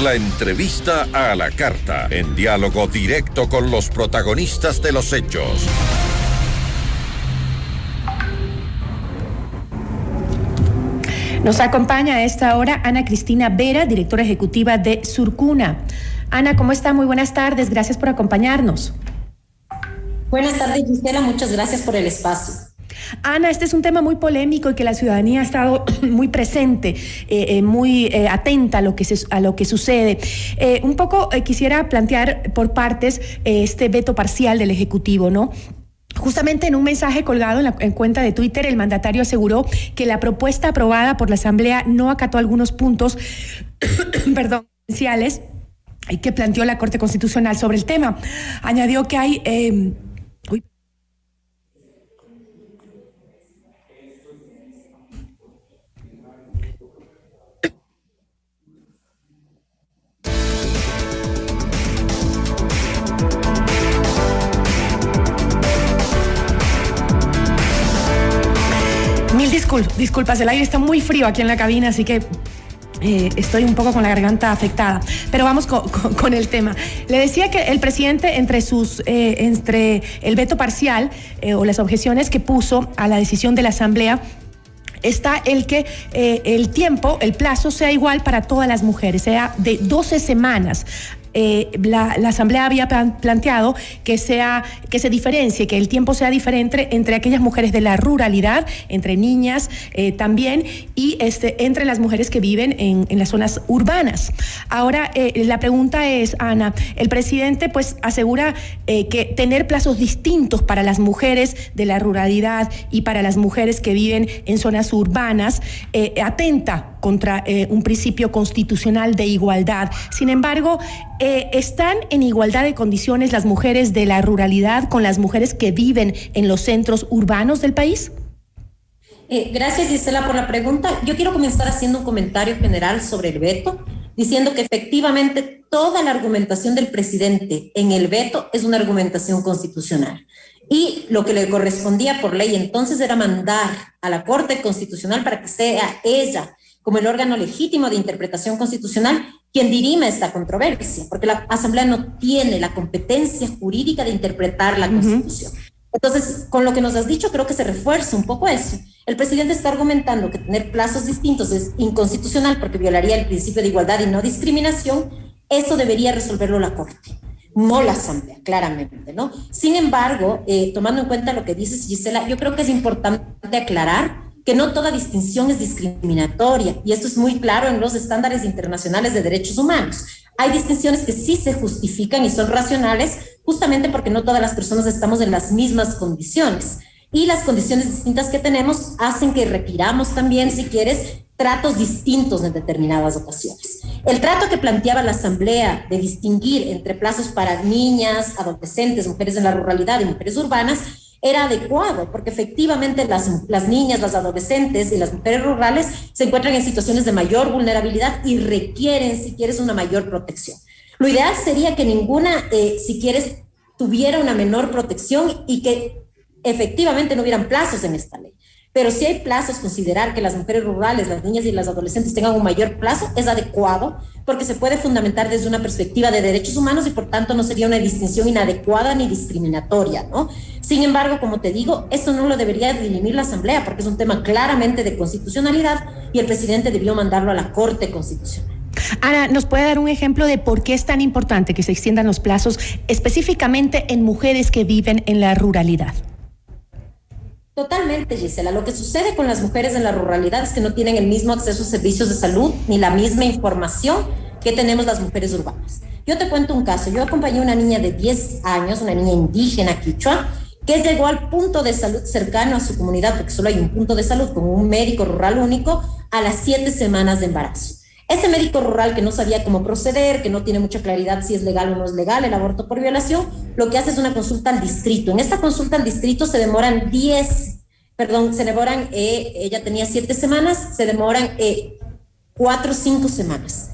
La entrevista a la carta, en diálogo directo con los protagonistas de los hechos. Nos acompaña a esta hora Ana Cristina Vera, directora ejecutiva de Surcuna. Ana, ¿cómo está? Muy buenas tardes, gracias por acompañarnos. Buenas tardes, Gisela, muchas gracias por el espacio. Ana, este es un tema muy polémico y que la ciudadanía ha estado muy presente, muy atenta a lo que sucede. Un poco quisiera plantear por partes este veto parcial del Ejecutivo, ¿no? Justamente en un mensaje colgado en cuenta de Twitter, el mandatario aseguró que la propuesta aprobada por la Asamblea no acató algunos puntos, esenciales que planteó la Corte Constitucional sobre el tema. Añadió que hay... Disculpas, el aire está muy frío aquí en la cabina, así que estoy un poco con la garganta afectada. Pero vamos con el tema. Le decía que el presidente, entre el veto parcial o las objeciones que puso a la decisión de la Asamblea, está el que el plazo sea igual para todas las mujeres, sea de 12 semanas. La Asamblea había planteado que se diferencie, que el tiempo sea diferente entre aquellas mujeres de la ruralidad, entre niñas también, y entre las mujeres que viven en las zonas urbanas. Ahora, la pregunta es, Ana, el presidente pues asegura que tener plazos distintos para las mujeres de la ruralidad y para las mujeres que viven en zonas urbanas atenta contra un principio constitucional de igualdad. Sin embargo, ¿están en igualdad de condiciones las mujeres de la ruralidad con las mujeres que viven en los centros urbanos del país? Gracias, Gisela, por la pregunta. Yo quiero comenzar haciendo un comentario general sobre el veto, diciendo que efectivamente toda la argumentación del presidente en el veto es una argumentación constitucional. Y lo que le correspondía por ley entonces era mandar a la Corte Constitucional para que sea ella, como el órgano legítimo de interpretación constitucional, quien dirima esta controversia, porque la Asamblea no tiene la competencia jurídica de interpretar la Constitución. Entonces, con lo que nos has dicho, creo que se refuerza un poco eso. El presidente está argumentando que tener plazos distintos es inconstitucional porque violaría el principio de igualdad y no discriminación. Eso debería resolverlo la Corte, no la Asamblea, claramente, ¿no? Sin embargo, tomando en cuenta lo que dices, Gisela, yo creo que es importante aclarar que no toda distinción es discriminatoria, y esto es muy claro en los estándares internacionales de derechos humanos. Hay distinciones que sí se justifican y son racionales, justamente porque no todas las personas estamos en las mismas condiciones. Y las condiciones distintas que tenemos hacen que requiramos también, si quieres, tratos distintos en determinadas ocasiones. El trato que planteaba la Asamblea de distinguir entre plazos para niñas, adolescentes, mujeres en la ruralidad y mujeres urbanas era adecuado, porque efectivamente las niñas, las adolescentes y las mujeres rurales se encuentran en situaciones de mayor vulnerabilidad y requieren, si quieres, una mayor protección. Lo ideal sería que ninguna, si quieres, tuviera una menor protección y que efectivamente no hubieran plazos en esta ley. Pero si hay plazos, considerar que las mujeres rurales, las niñas y las adolescentes tengan un mayor plazo es adecuado, porque se puede fundamentar desde una perspectiva de derechos humanos y por tanto no sería una distinción inadecuada ni discriminatoria, ¿no? Sin embargo, como te digo, esto no lo debería dirimir la Asamblea porque es un tema claramente de constitucionalidad y el presidente debió mandarlo a la Corte Constitucional. Ana, ¿nos puede dar un ejemplo de por qué es tan importante que se extiendan los plazos específicamente en mujeres que viven en la ruralidad? Totalmente, Gisela. Lo que sucede con las mujeres en la ruralidad es que no tienen el mismo acceso a servicios de salud ni la misma información que tenemos las mujeres urbanas. Yo te cuento un caso. Yo acompañé a una niña de 10 años, una niña indígena quichua, que llegó al punto de salud cercano a su comunidad, porque solo hay un punto de salud con un médico rural único, a las 7 semanas de embarazo. Ese médico rural que no sabía cómo proceder, que no tiene mucha claridad si es legal o no es legal el aborto por violación, lo que hace es una consulta al distrito. En esta consulta al distrito se demoran ella tenía 7 semanas, se demoran 4 o 5 semanas.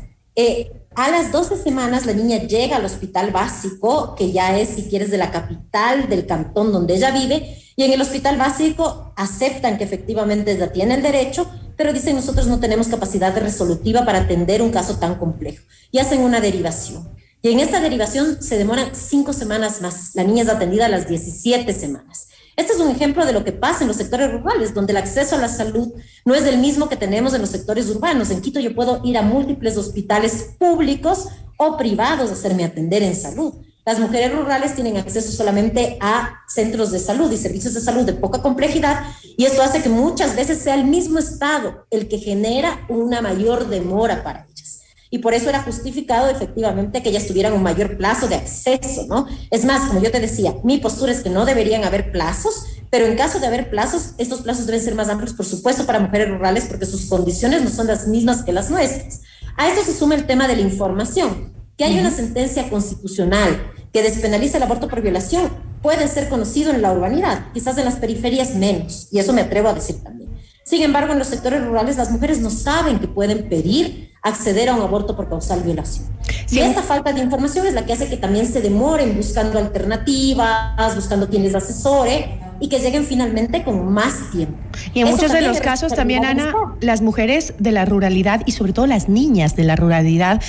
A las 12 semanas la niña llega al hospital básico, que ya es, si quieres, de la capital del cantón donde ella vive, y en el hospital básico aceptan que efectivamente ella tiene el derecho, pero dicen nosotros no tenemos capacidad resolutiva para atender un caso tan complejo y hacen una derivación. Y en esta derivación se demoran 5 semanas más. La niña es atendida a las 17 semanas. Este es un ejemplo de lo que pasa en los sectores rurales, donde el acceso a la salud no es el mismo que tenemos en los sectores urbanos. En Quito yo puedo ir a múltiples hospitales públicos o privados a hacerme atender en salud. Las mujeres rurales tienen acceso solamente a centros de salud y servicios de salud de poca complejidad, y esto hace que muchas veces sea el mismo Estado el que genera una mayor demora para ellas. Y por eso era justificado efectivamente que ellas tuvieran un mayor plazo de acceso, ¿no? Es más, como yo te decía, mi postura es que no deberían haber plazos, pero en caso de haber plazos, estos plazos deben ser más amplios, por supuesto, para mujeres rurales, porque sus condiciones no son las mismas que las nuestras. A esto se suma el tema de la información. Que hay una sentencia constitucional que despenaliza el aborto por violación puede ser conocido en la urbanidad, quizás en las periferias menos, y eso me atrevo a decir también. Sin embargo, en los sectores rurales las mujeres no saben que pueden pedir acceder a un aborto por causal violación. Sí. Y esta falta de información es la que hace que también se demoren buscando alternativas, buscando quien les asesore, y que lleguen finalmente con más tiempo. Y en muchos de los casos también, Ana, las mujeres de la ruralidad y sobre todo las niñas de la ruralidad,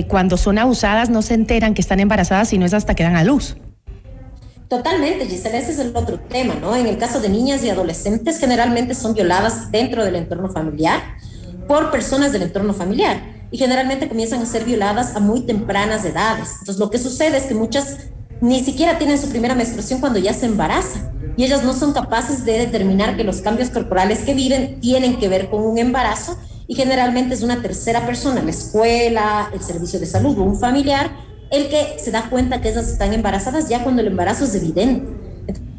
cuando son abusadas no se enteran que están embarazadas, sino es hasta que dan a luz. Totalmente, Gisela, ese es el otro tema, ¿no? En el caso de niñas y adolescentes, generalmente son violadas dentro del entorno familiar por personas del entorno familiar, y generalmente comienzan a ser violadas a muy tempranas edades. Entonces, lo que sucede es que muchas ni siquiera tienen su primera menstruación cuando ya se embarazan, y ellas no son capaces de determinar que los cambios corporales que viven tienen que ver con un embarazo, y generalmente es una tercera persona, la escuela, el servicio de salud o un familiar, el que se da cuenta que ellas están embarazadas ya cuando el embarazo es evidente.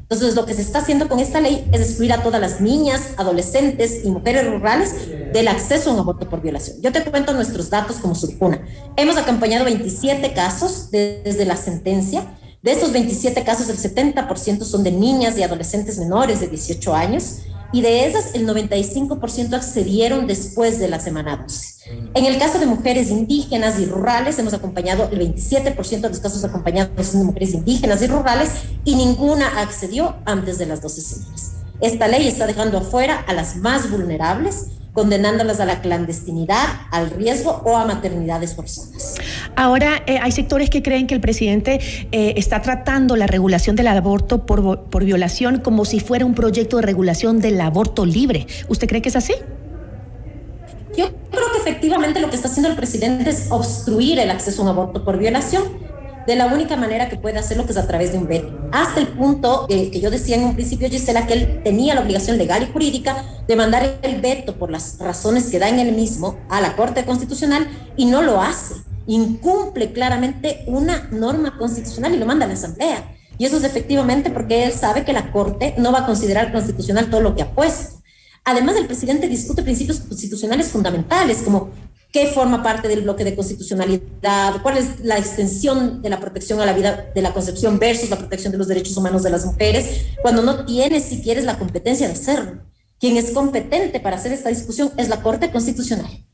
Entonces, lo que se está haciendo con esta ley es excluir a todas las niñas, adolescentes y mujeres rurales del acceso a un aborto por violación. Yo te cuento nuestros datos como Surcuna. Hemos acompañado 27 casos desde la sentencia. De estos 27 casos, el 70% son de niñas y adolescentes menores de 18 años, y de esas el 95% accedieron después de la semana 12. En el caso de mujeres indígenas y rurales, hemos acompañado el 27% de los casos acompañados de mujeres indígenas y rurales, y ninguna accedió antes de las 12 semanas. Esta ley está dejando afuera a las más vulnerables, condenándolas a la clandestinidad, al riesgo o a maternidades forzadas. Ahora, hay sectores que creen que el presidente está tratando la regulación del aborto por violación como si fuera un proyecto de regulación del aborto libre. ¿Usted cree que es así? Yo creo que efectivamente lo que está haciendo el presidente es obstruir el acceso a un aborto por violación de la única manera que puede hacerlo, que es a través de un veto. Hasta el punto que yo decía en un principio, Gisela, que él tenía la obligación legal y jurídica de mandar el veto por las razones que da en él mismo a la Corte Constitucional, y no lo hace. Incumple claramente una norma constitucional y lo manda a la Asamblea. Y eso es efectivamente porque él sabe que la Corte no va a considerar constitucional todo lo que ha puesto. Además, el presidente discute principios constitucionales fundamentales, como qué forma parte del bloque de constitucionalidad, cuál es la extensión de la protección a la vida de la concepción versus la protección de los derechos humanos de las mujeres, cuando no tienes, si quieres, la competencia de hacerlo. Quien es competente para hacer esta discusión es la Corte Constitucional.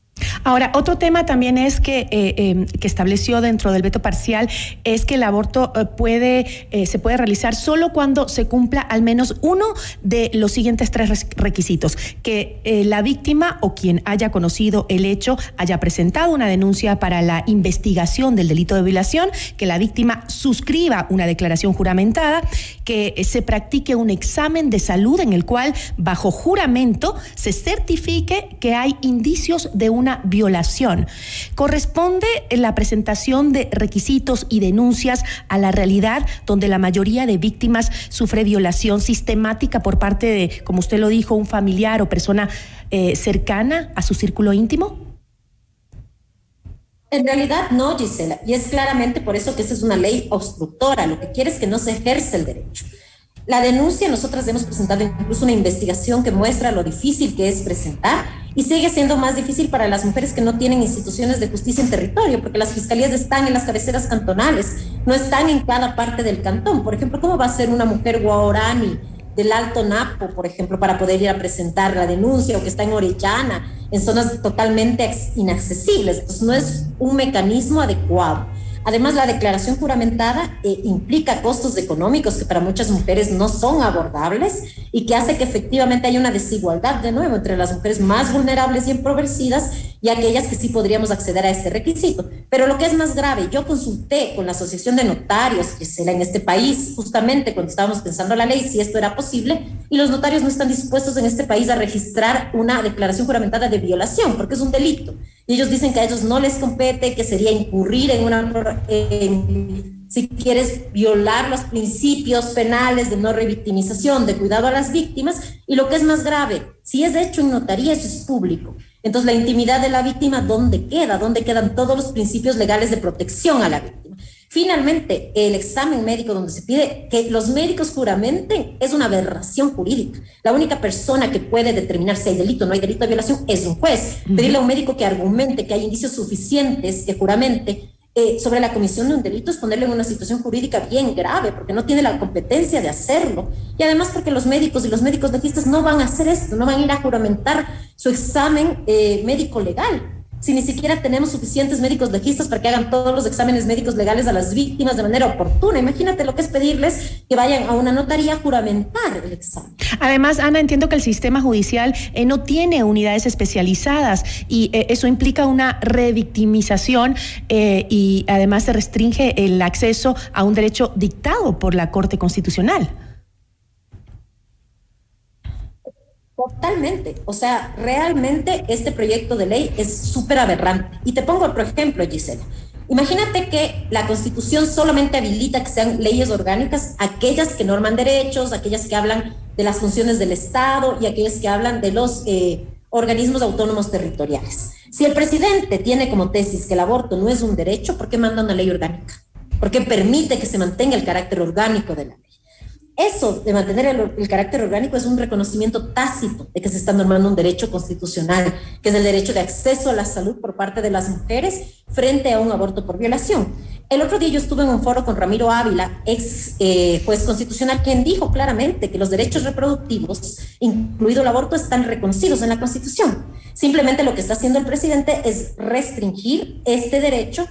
Ahora, otro tema también es que estableció dentro del veto parcial es que el aborto se puede realizar solo cuando se cumpla al menos uno de los siguientes 3 requisitos: que la víctima o quien haya conocido el hecho haya presentado una denuncia para la investigación del delito de violación, que la víctima suscriba una declaración juramentada, que se practique un examen de salud en el cual, bajo juramento, se certifique que hay indicios de una violación. Corresponde la presentación de requisitos y denuncias a la realidad donde la mayoría de víctimas sufre violación sistemática por parte de, como usted lo dijo, un familiar o persona cercana a su círculo íntimo. En realidad no, Gisela, y es claramente por eso que esta es una ley obstructora. Lo que quiere es que no se ejerce el derecho. La denuncia, nosotras hemos presentado incluso una investigación que muestra lo difícil que es presentar, y sigue siendo más difícil para las mujeres que no tienen instituciones de justicia en territorio, porque las fiscalías están en las cabeceras cantonales, no están en cada parte del cantón. Por ejemplo, ¿cómo va a ser una mujer guaorani del Alto Napo, por ejemplo, para poder ir a presentar la denuncia, o que está en Orellana, en zonas totalmente inaccesibles? Entonces, no es un mecanismo adecuado. Además, la declaración juramentada implica costos económicos que para muchas mujeres no son abordables y que hace que efectivamente haya una desigualdad de nuevo entre las mujeres más vulnerables y empobrecidas y aquellas que sí podríamos acceder a este requisito. Pero lo que es más grave, yo consulté con la Asociación de Notarios, que es en este país, justamente cuando estábamos pensando la ley, si esto era posible, y los notarios no están dispuestos en este país a registrar una declaración juramentada de violación, porque es un delito. Y ellos dicen que a ellos no les compete, que sería incurrir si quieres, violar los principios penales de no revictimización, de cuidado a las víctimas, y lo que es más grave, si es hecho en notaría, eso es público. Entonces, la intimidad de la víctima, ¿dónde queda? ¿Dónde quedan todos los principios legales de protección a la víctima? Finalmente, el examen médico donde se pide que los médicos juramenten es una aberración jurídica. La única persona que puede determinar si hay delito o no hay delito de violación es un juez. Pedirle a un médico que argumente que hay indicios suficientes que juramente sobre la comisión de un delito es ponerle en una situación jurídica bien grave, porque no tiene la competencia de hacerlo. Y además porque los médicos y los médicos legistas no van a hacer esto, no van a ir a juramentar su examen médico legal. Si ni siquiera tenemos suficientes médicos legistas para que hagan todos los exámenes médicos legales a las víctimas de manera oportuna. Imagínate lo que es pedirles que vayan a una notaría a juramentar el examen. Además, Ana, entiendo que el sistema judicial no tiene unidades especializadas y eso implica una revictimización y además se restringe el acceso a un derecho dictado por la Corte Constitucional. Totalmente, o sea, realmente este proyecto de ley es súper aberrante. Y te pongo otro ejemplo, Gisela. Imagínate que la Constitución solamente habilita que sean leyes orgánicas aquellas que norman derechos, aquellas que hablan de las funciones del Estado y aquellas que hablan de los organismos autónomos territoriales. Si el presidente tiene como tesis que el aborto no es un derecho, ¿por qué manda una ley orgánica? ¿Por qué permite que se mantenga el carácter orgánico de la ley? Eso de mantener el carácter orgánico es un reconocimiento tácito de que se está normando un derecho constitucional, que es el derecho de acceso a la salud por parte de las mujeres frente a un aborto por violación. El otro día yo estuve en un foro con Ramiro Ávila, ex juez constitucional, quien dijo claramente que los derechos reproductivos, incluido el aborto, están reconocidos en la Constitución. Simplemente lo que está haciendo el presidente es restringir este derecho,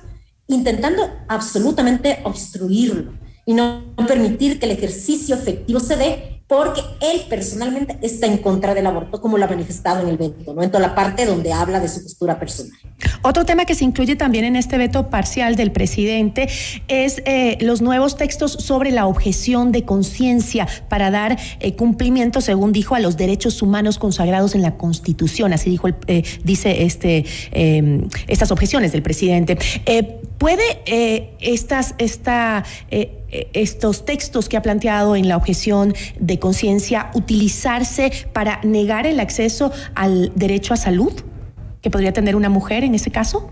intentando absolutamente obstruirlo y no permitir que el ejercicio efectivo se dé, porque él personalmente está en contra del aborto, como lo ha manifestado en el veto, ¿no? En toda la parte donde habla de su postura personal. Otro tema que se incluye también en este veto parcial del presidente es los nuevos textos sobre la objeción de conciencia para dar cumplimiento, según dijo, a los derechos humanos consagrados en la Constitución. Así dijo dice estas objeciones del presidente. ¿Puede estos textos que ha planteado en la objeción de conciencia utilizarse para negar el acceso al derecho a salud que podría tener una mujer en ese caso?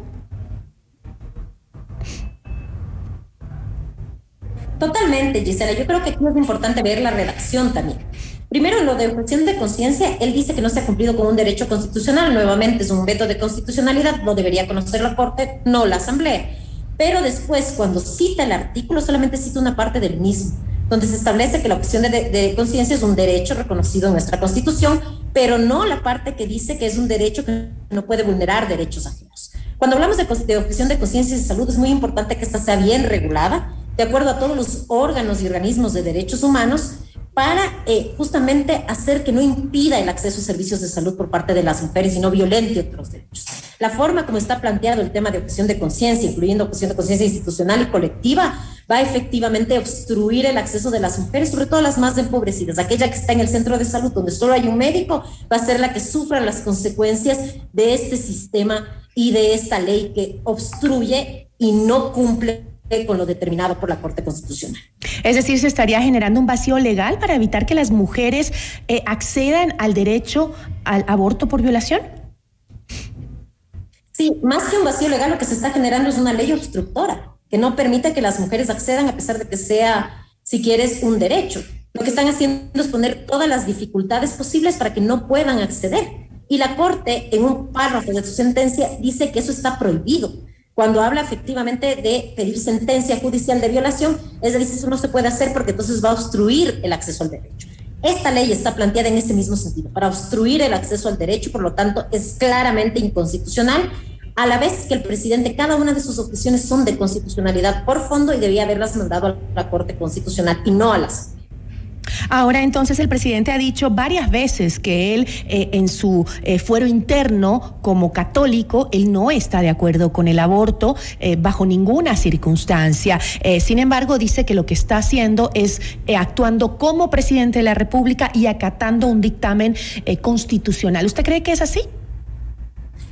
Totalmente, Gisela. Yo creo que aquí es importante ver la redacción también. Primero, lo de objeción de conciencia, él dice que no se ha cumplido con un derecho constitucional. Nuevamente, es un veto de constitucionalidad, lo debería conocer la Corte, no la Asamblea. Pero después, cuando cita el artículo, solamente cita una parte del mismo, donde se establece que la objeción de conciencia es un derecho reconocido en nuestra Constitución, pero no la parte que dice que es un derecho que no puede vulnerar derechos ajenos. Cuando hablamos de objeción de conciencia y de salud, es muy importante que esta sea bien regulada, de acuerdo a todos los órganos y organismos de derechos humanos, para justamente hacer que no impida el acceso a servicios de salud por parte de las mujeres y no violente otros derechos. La forma como está planteado el tema de objeción de conciencia, incluyendo objeción de conciencia institucional y colectiva, va efectivamente a obstruir el acceso de las mujeres, sobre todo las más empobrecidas. Aquella que está en el centro de salud donde solo hay un médico va a ser la que sufra las consecuencias de este sistema y de esta ley que obstruye y no cumple con lo determinado por la Corte Constitucional. Es decir, ¿se estaría generando un vacío legal para evitar que las mujeres accedan al derecho al aborto por violación? Sí, más que un vacío legal, lo que se está generando es una ley obstructora que no permite que las mujeres accedan a pesar de que sea, si quieres, un derecho. Lo que están haciendo es poner todas las dificultades posibles para que no puedan acceder. Y la Corte, en un párrafo de su sentencia, dice que eso está prohibido. Cuando habla efectivamente de pedir sentencia judicial de violación, es decir, eso no se puede hacer porque entonces va a obstruir el acceso al derecho. Esta ley está planteada en ese mismo sentido, para obstruir el acceso al derecho, por lo tanto es claramente inconstitucional. a la vez que el presidente, cada una de sus objeciones son de constitucionalidad por fondo y debía haberlas mandado a la Corte Constitucional y no a las. Ahora, entonces, el presidente ha dicho varias veces que él, en su fuero interno, como católico, él no está de acuerdo con el aborto bajo ninguna circunstancia. Sin embargo, dice que lo que está haciendo es actuando como presidente de la República y acatando un dictamen constitucional. ¿Usted cree que es así?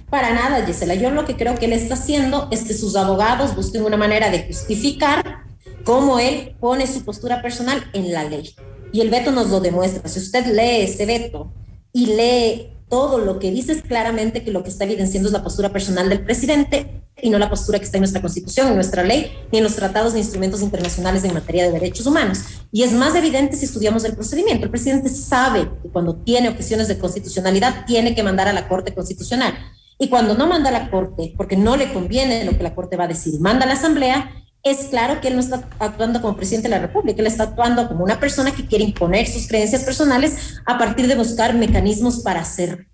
Para nada, Gisela. Yo lo que creo que él está haciendo es que sus abogados busquen una manera de justificar cómo él pone su postura personal en la ley. Y el veto nos lo demuestra. Si usted lee ese veto y lee todo lo que dice, es claramente que lo que está evidenciando es la postura personal del presidente y no la postura que está en nuestra Constitución, en nuestra ley, ni en los tratados ni instrumentos internacionales en materia de derechos humanos. Y es más evidente si estudiamos el procedimiento. El presidente sabe que cuando tiene objeciones de constitucionalidad tiene que mandar a la Corte Constitucional. Y cuando no manda a la Corte, porque no le conviene lo que la Corte va a decir, manda a la Asamblea, es claro que él no está actuando como presidente de la República, él está actuando como una persona que quiere imponer sus creencias personales a partir de buscar mecanismos para hacerlo.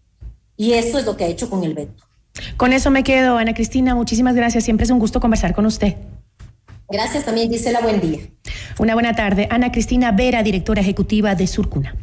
Y eso es lo que ha hecho con el veto. Con eso me quedo, Ana Cristina. Muchísimas gracias. Siempre es un gusto conversar con usted. Gracias también, Gisela. Buen día. Una buena tarde. Ana Cristina Vera, directora ejecutiva de Surcuna.